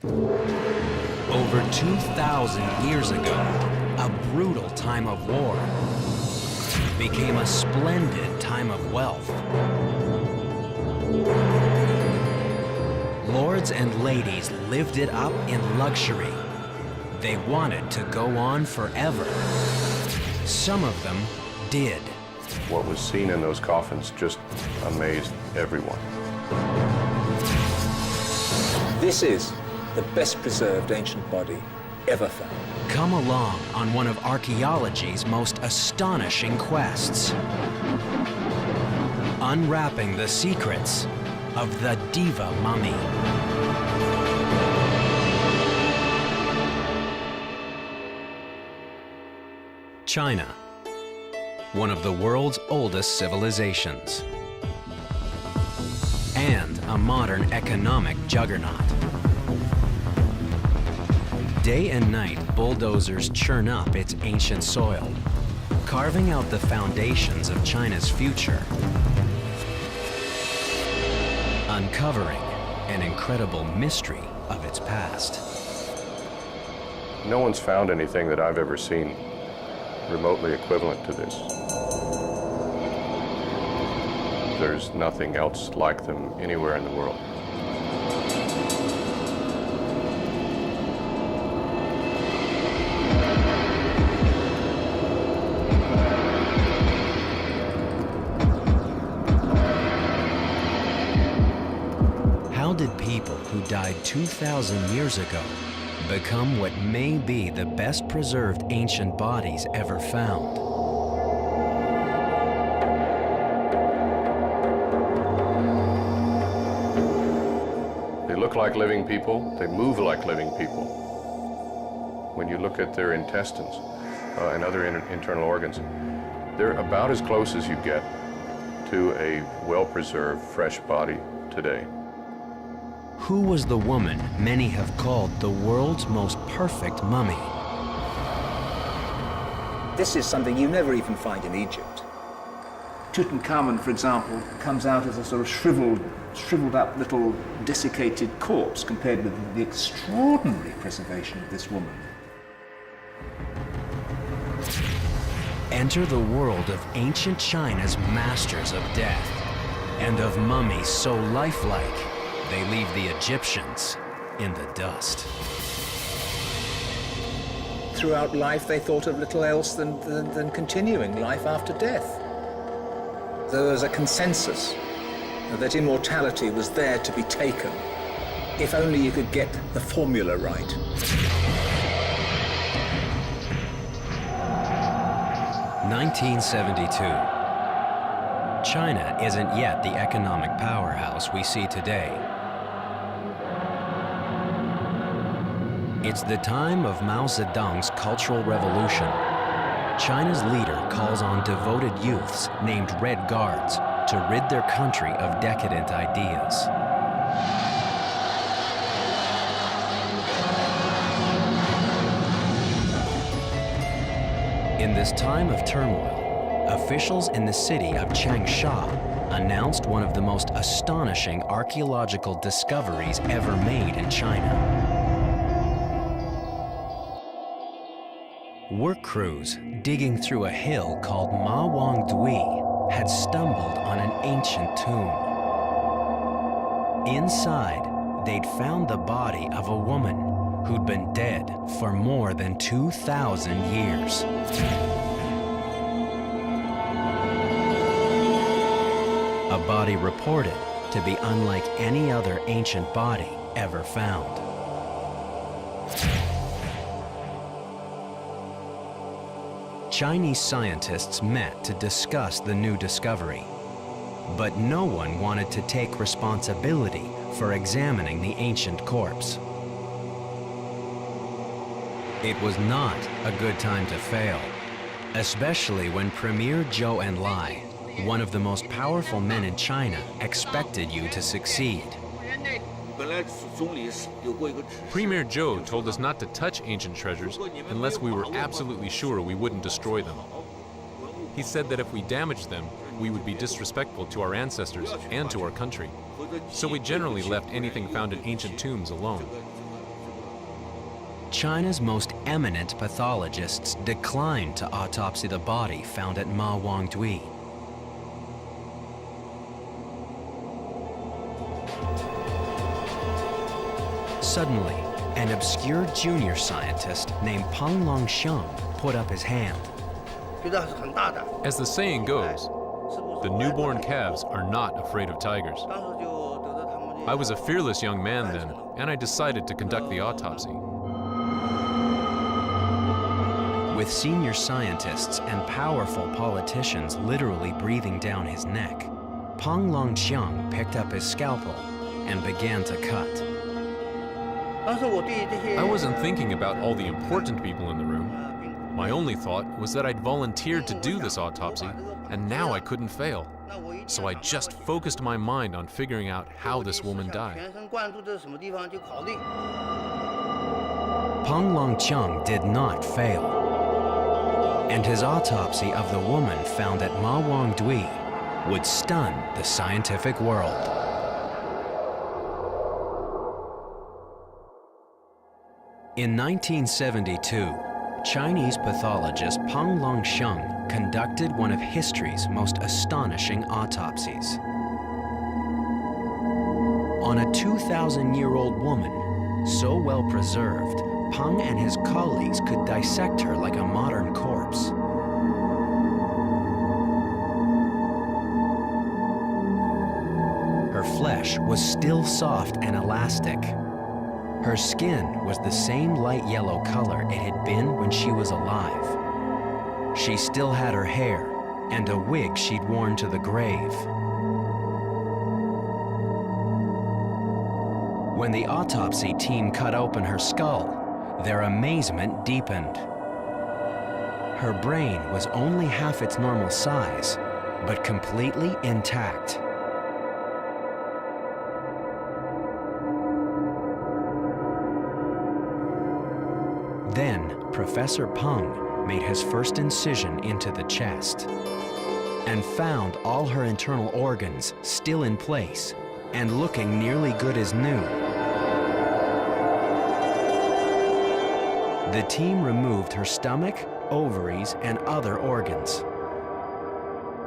Over 2,000 years ago, a brutal time of war became a splendid time of wealth. Lords and ladies lived it up in luxury. They wanted to go on forever. Some of them did. What was seen in those coffins just amazed everyone. This is the best preserved ancient body ever found. Come along on one of archaeology's most astonishing quests. Unwrapping the secrets of the Diva Mummy. China, one of the world's oldest civilizations, and a modern economic juggernaut. Day and night, bulldozers churn up its ancient soil, carving out the foundations of China's future, uncovering an incredible mystery of its past. No one's found anything that I've ever seen remotely equivalent to this. There's nothing else like them anywhere in the world. How did people who died 2,000 years ago become what may be the best preserved ancient bodies ever found? They look like living people, they move like living people. When you look at their intestines and other internal organs, they're about as close as you get to a well-preserved, fresh body today. Who was the woman many have called the world's most perfect mummy? This is something you never even find in Egypt. Tutankhamun, for example, comes out as a sort of shriveled up little desiccated corpse compared with the extraordinary preservation of this woman. Enter the world of ancient China's masters of death and of mummies so lifelike they leave the Egyptians in the dust. Throughout life, they thought of little else than continuing life after death. There was a consensus that immortality was there to be taken, if only you could get the formula right. (1972). China isn't yet the economic powerhouse we see today. It's the time of Mao Zedong's Cultural Revolution. China's leader calls on devoted youths named Red Guards to rid their country of decadent ideas. In this time of turmoil, officials in the city of Changsha announced one of the most astonishing archaeological discoveries ever made in China. Work crews digging through a hill called Ma Wang Dui had stumbled on an ancient tomb. Inside, they'd found the body of a woman who'd been dead for more than 2,000 years. A body reported to be unlike any other ancient body ever found. Chinese scientists met to discuss the new discovery, but no one wanted to take responsibility for examining the ancient corpse. It was not a good time to fail, especially when Premier Zhou Enlai, one of the most powerful men in China, expected you to succeed. Premier Zhou told us not to touch ancient treasures unless we were absolutely sure we wouldn't destroy them. He said that if we damaged them, we would be disrespectful to our ancestors and to our country. So we generally left anything found in ancient tombs alone. China's most eminent pathologists declined to autopsy the body found at Ma Wangdui. Suddenly, an obscure junior scientist named Peng Longxiang put up his hand. As the saying goes, the newborn calves are not afraid of tigers. I was a fearless young man then, and I decided to conduct the autopsy. With senior scientists and powerful politicians literally breathing down his neck, Peng Longxiang picked up his scalpel and began to cut. I wasn't thinking about all the important people in the room. My only thought was that I'd volunteered to do this autopsy, and now I couldn't fail. So I just focused my mind on figuring out how this woman died. Peng Longqiang did not fail, and his autopsy of the woman found at Ma Wangdui would stun the scientific world. In 1972, Chinese pathologist Peng Longxiang conducted one of history's most astonishing autopsies. On a 2,000-year-old woman, so well preserved, Peng and his colleagues could dissect her like a modern corpse. Her flesh was still soft and elastic. Her skin was the same light yellow color it had been when she was alive. She still had her hair and a wig she'd worn to the grave. When the autopsy team cut open her skull, their amazement deepened. Her brain was only half its normal size, but completely intact. Then, Professor Peng made his first incision into the chest and found all her internal organs still in place and looking nearly good as new. The team removed her stomach, ovaries, and other organs.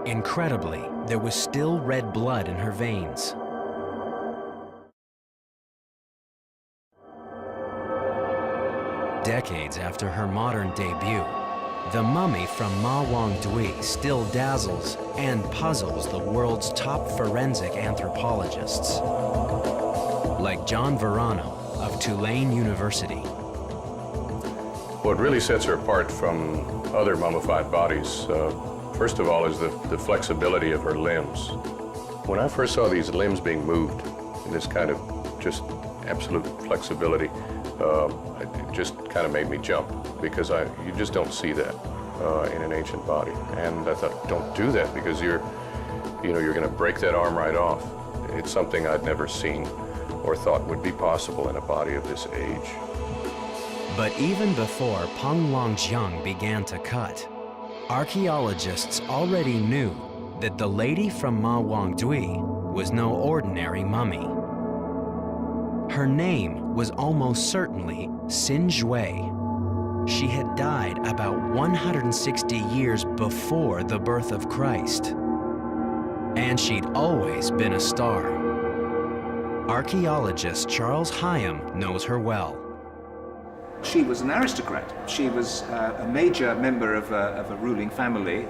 Incredibly, there was still red blood in her veins. Decades after her modern debut, the mummy from Ma Wangdui still dazzles and puzzles the world's top forensic anthropologists, like John Verano of Tulane University. What really sets her apart from other mummified bodies, first of all, is the flexibility of her limbs. When I first saw these limbs being moved in this kind of just absolute flexibility, it just kind of made me jump, because you just don't see that in an ancient body. And I thought, don't do that, because you're going to break that arm right off. It's something I'd never seen or thought would be possible in a body of this age. But even before Peng Longxiang began to cut, archaeologists already knew that the lady from Ma Wangdui was no ordinary mummy. Her name was almost certainly Xin Zhui. She had died about 160 years before the birth of Christ. And she'd always been a star. Archaeologist Charles Hyam knows her well. She was an aristocrat. She was a major member of a ruling family,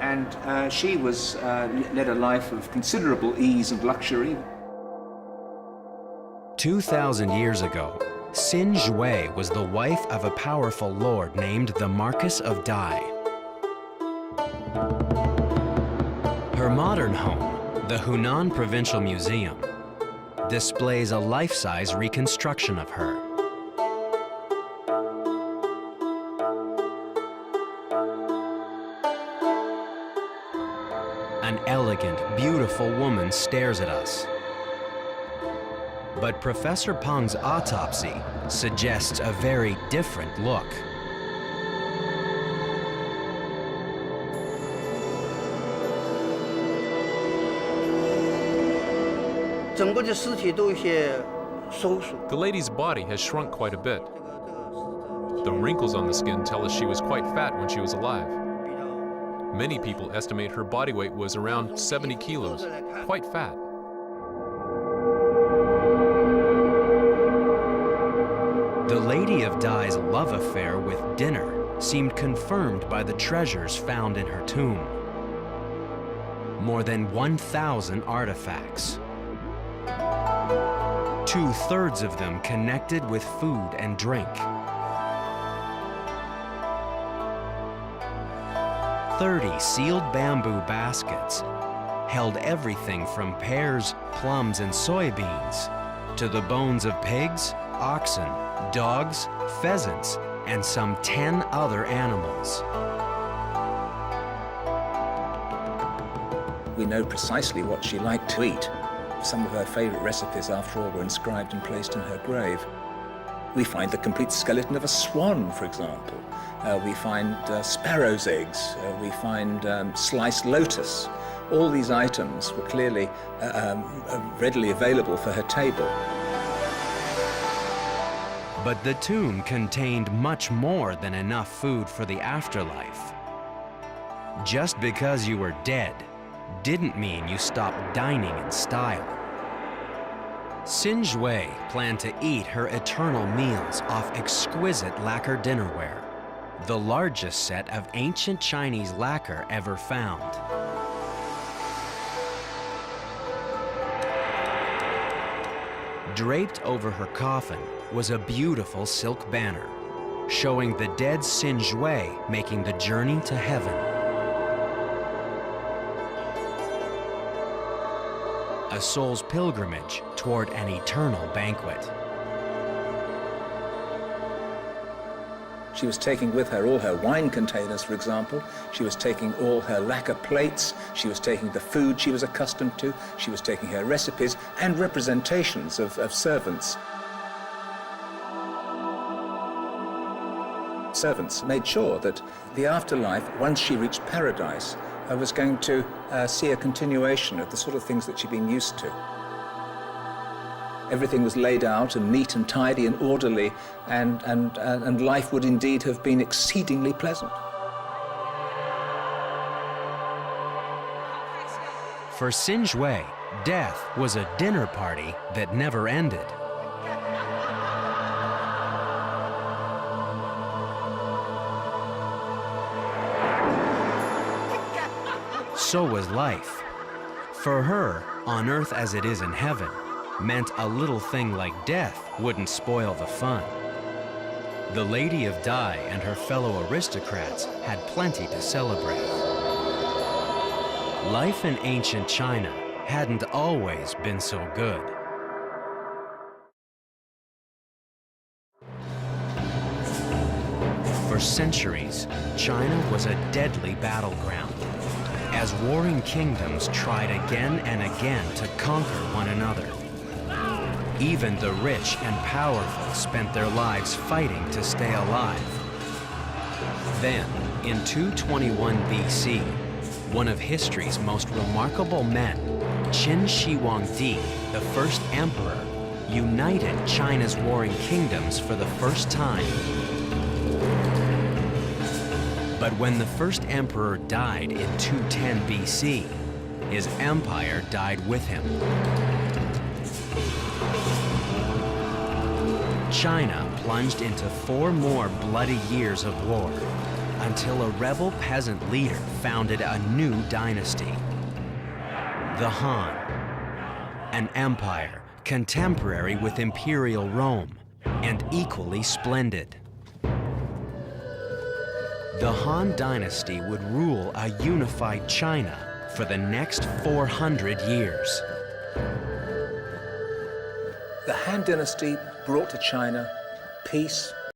and she led a life of considerable ease and luxury. 2,000 years ago, Xin Zhui was the wife of a powerful lord named the Marquis of Dai. Her modern home, the Hunan Provincial Museum, displays a life-size reconstruction of her. An elegant, beautiful woman stares at us. But Professor Peng's autopsy suggests a very different look. The lady's body has shrunk quite a bit. The wrinkles on the skin tell us she was quite fat when she was alive. Many people estimate her body weight was around 70 kilos, quite fat. The Lady of Dai's love affair with dinner seemed confirmed by the treasures found in her tomb. More than 1,000 artifacts. 2/3 of them connected with food and drink. 30 sealed bamboo baskets held everything from pears, plums, and soybeans to the bones of pigs, oxen, dogs, pheasants, and some 10 other animals. We know precisely what she liked to eat. Some of her favorite recipes, after all, were inscribed and placed in her grave. We find the complete skeleton of a swan, for example. We find sparrow's eggs. We find sliced lotus. All these items were clearly readily available for her table. But the tomb contained much more than enough food for the afterlife. Just because you were dead didn't mean you stopped dining in style. Xin Zhui planned to eat her eternal meals off exquisite lacquer dinnerware, the largest set of ancient Chinese lacquer ever found. Draped over her coffin was a beautiful silk banner, showing the dead Xin Zhui making the journey to heaven. A soul's pilgrimage toward an eternal banquet. She was taking with her all her wine containers, for example. She was taking all her lacquer plates. She was taking the food she was accustomed to. She was taking her recipes and representations of servants. Servants made sure that the afterlife, once she reached paradise, was going to see a continuation of the sort of things that she'd been used to. Everything was laid out and neat and tidy and orderly, and life would indeed have been exceedingly pleasant. For Xin Zhui, death was a dinner party that never ended. So was life. For her, on earth as it is in heaven, meant a little thing like death wouldn't spoil the fun. The Lady of Dai and her fellow aristocrats had plenty to celebrate. Life in ancient China hadn't always been so good. For centuries, China was a deadly battleground, as warring kingdoms tried again and again to conquer one another. Even the rich and powerful spent their lives fighting to stay alive. Then, in 221 BC, one of history's most remarkable men, Qin Shi Huangdi, the first emperor, united China's warring kingdoms for the first time. But when the first emperor died in 210 BC, his empire died with him. China plunged into 4 more bloody years of war until a rebel peasant leader founded a new dynasty, the Han, an empire contemporary with Imperial Rome and equally splendid. The Han dynasty would rule a unified China for the next 400 years. The Han dynasty brought to China peace,